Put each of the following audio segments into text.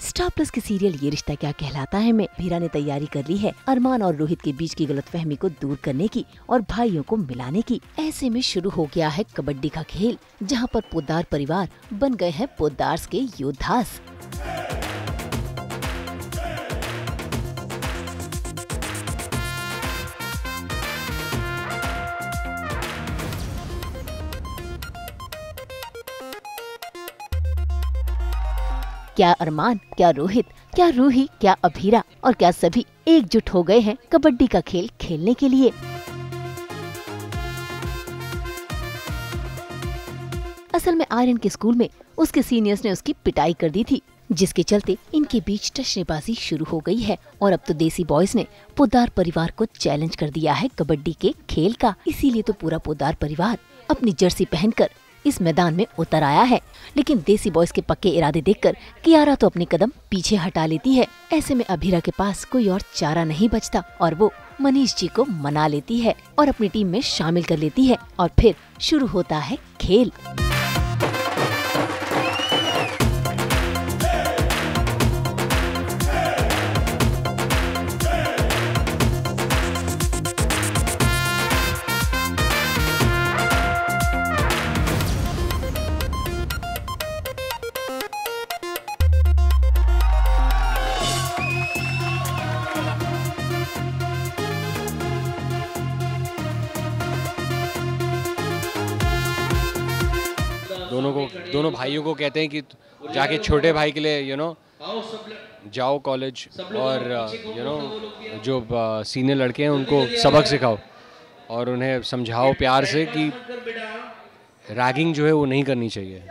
Star plus के serial ये रिश्ता क्या कहलाता है में अभीरा ने तैयारी कर ली है अरमान और रोहित के बीच की गलतफहमी को दूर करने की और भाइयों को मिलाने की। ऐसे में शुरू हो गया है कबड्डी का खेल, जहां पर पोद्दार परिवार बन गए हैं पोद्दार्स के योद्धास। क्या अरमान, क्या रोहित, क्या रूही, क्या अभीरा और क्या सभी एकजुट हो गए हैं कबड्डी का खेल खेलने के लिए। असल में आर्यन के स्कूल में उसके सीनियर्स ने उसकी पिटाई कर दी थी, जिसके चलते इनके बीच टशनेबाजी शुरू हो गई है और अब तो देसी बॉयज ने पोद्दार परिवार को चैलेंज कर दिया है कबड्डी के खेल का। इसीलिए तो पूरा पोद्दार परिवार अपनी जर्सी पहनकर इस मैदान में उतर आया है। लेकिन देसी बॉयज के पक्के इरादे देखकर कियारा तो अपने कदम पीछे हटा लेती है। ऐसे में अभीरा के पास कोई और चारा नहीं बचता और वो मनीष जी को मना लेती है और अपनी टीम में शामिल कर लेती है और फिर शुरू होता है खेल। दोनों भाइयों को कहते हैं कि जाके छोटे भाई के लिए जाओ कॉलेज और जो सीनियर लड़के हैं उनको सबक सिखाओ और उन्हें समझाओ प्यार से कि रैगिंग जो है वो नहीं करनी चाहिए।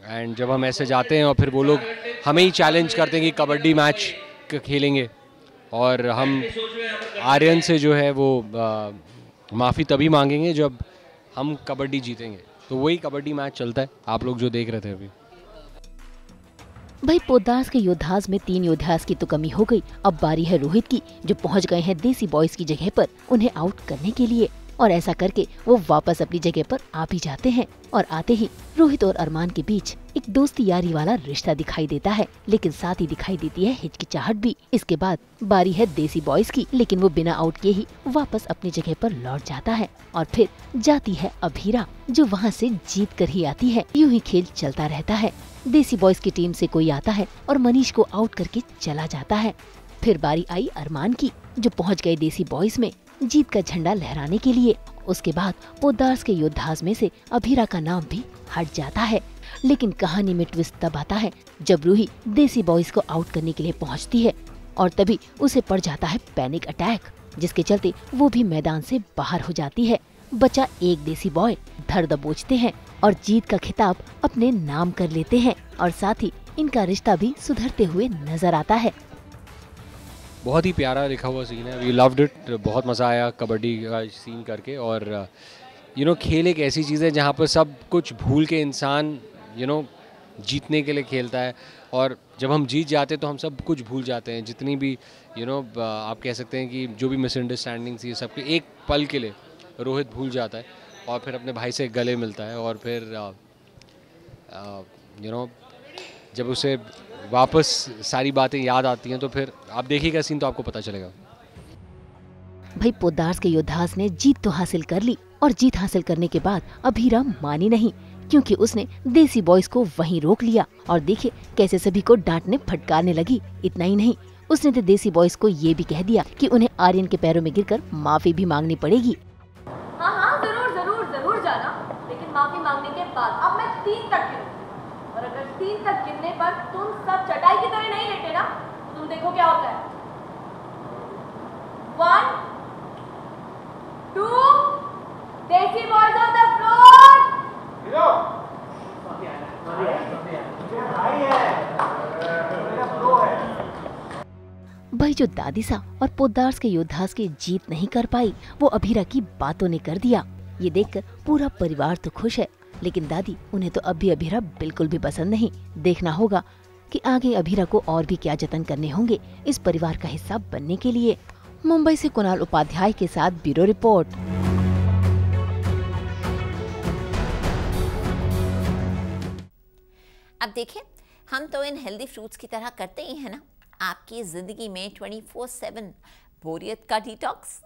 एंड जब हम ऐसे जाते हैं और फिर वो लोग हमें ही चैलेंज करते हैं कि कबड्डी मैच खेलेंगे और हम आर्यन से जो है वो माफ़ी तभी मांगेंगे जब हम कबड्डी जीतेंगे। तो वही कबड्डी मैच चलता है, आप लोग जो देख रहे थे अभी। भाई पोद्दार्स के योद्धास में 3 योद्धास की तो कमी हो गई। अब बारी है रोहित की, जो पहुंच गए हैं देसी बॉयज की जगह पर उन्हें आउट करने के लिए। और ऐसा करके वो वापस अपनी जगह पर आ भी जाते हैं और आते ही रोहित और अरमान के बीच एक दोस्ती यारी वाला रिश्ता दिखाई देता है, लेकिन साथ ही दिखाई देती है हिचकिचाहट भी। इसके बाद बारी है देसी बॉयज की, लेकिन वो बिना आउट किए ही वापस अपनी जगह पर लौट जाता है और फिर जाती है अभीरा, जो वहाँ से जीत कर ही आती है। यूं ही खेल चलता रहता है। देसी बॉयज की टीम से कोई आता है और मनीष को आउट करके चला जाता है। फिर बारी आई अरमान की, जो पहुँच गए देसी बॉयज में जीत का झंडा लहराने के लिए। उसके बाद पोद्दार्स के योद्धास में से अभीरा का नाम भी हट जाता है। लेकिन कहानी में ट्विस्ट तब आता है जब रूही देसी बॉयज को आउट करने के लिए पहुंचती है और तभी उसे पड़ जाता है पैनिक अटैक, जिसके चलते वो भी मैदान से बाहर हो जाती है। बचा एक देसी बॉय। धर दबोचते हैं और जीत का खिताब अपने नाम कर लेते हैं और साथ ही इनका रिश्ता भी सुधरते हुए नजर आता है। बहुत ही प्यारा लिखा हुआ सीन है, वी लव्ड इट। बहुत मज़ा आया कबड्डी का सीन करके। और खेल एक ऐसी चीज़ है जहाँ पर सब कुछ भूल के इंसान जीतने के लिए खेलता है और जब हम जीत जाते हैं तो हम सब कुछ भूल जाते हैं। जितनी भी आप कह सकते हैं कि जो भी मिसअंडरस्टैंडिंग थी सबके एक पल के लिए रोहित भूल जाता है और फिर अपने भाई से गले मिलता है और फिर जब उसे वापस सारी बातें याद आती हैं तो फिर आप देखिएगा सीन तो आपको पता चलेगा। भाई पोद्दार्स के योद्धास ने जीत तो हासिल कर ली और जीत हासिल करने के बाद अभीरा मानी नहीं, क्योंकि उसने देसी बॉयज को वहीं रोक लिया और देखे कैसे सभी को डांटने फटकारने लगी। इतना ही नहीं, उसने तो देसी बॉयज को ये भी कह दिया कि उन्हें आर्यन के पैरों में गिरकर माफी भी मांगनी पड़ेगी। हाँ जरूर जाना, लेकिन माफी मांगने के बाद। अब मैं 3 तक गिनूं और अगर 3 तक गिनने पर तुम सब चटाई की तरह नहीं लेटे ना, तो तुम देखो क्या होता है। 1 2 देसी बॉयज ऑन द फ्लोर। भाई जो दादी सा और पोद्दार्स के योद्धास की जीत नहीं कर पाई, वो अभीरा की बातों ने कर दिया। ये देखकर पूरा परिवार तो खुश है, लेकिन दादी उन्हें तो अब भी अभीरा बिल्कुल भी पसंद नहीं। देखना होगा कि आगे अभीरा को और भी क्या जतन करने होंगे इस परिवार का हिस्सा बनने के लिए। मुंबई से कुणाल उपाध्याय के साथ ब्यूरो रिपोर्ट। अब देखें हम तो इन हेल्दी फ्रूट्स की तरह करते ही हैं ना आपकी ज़िंदगी में 24/7 बोरियत का डिटॉक्स।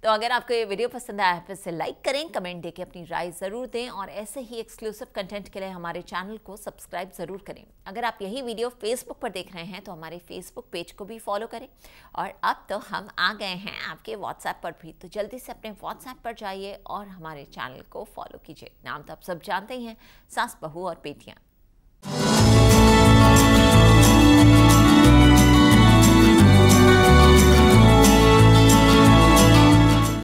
तो अगर आपको ये वीडियो पसंद आया फिर से लाइक करें, कमेंट देके अपनी राय ज़रूर दें और ऐसे ही एक्सक्लूसिव कंटेंट के लिए हमारे चैनल को सब्सक्राइब ज़रूर करें। अगर आप यही वीडियो फेसबुक पर देख रहे हैं तो हमारे फेसबुक पेज को भी फॉलो करें। और अब तो हम आ गए हैं आपके व्हाट्सएप पर भी, तो जल्दी से अपने व्हाट्सएप पर जाइए और हमारे चैनल को फॉलो कीजिए। नाम तो आप सब जानते ही हैं, सास बहू और बेटियाँ।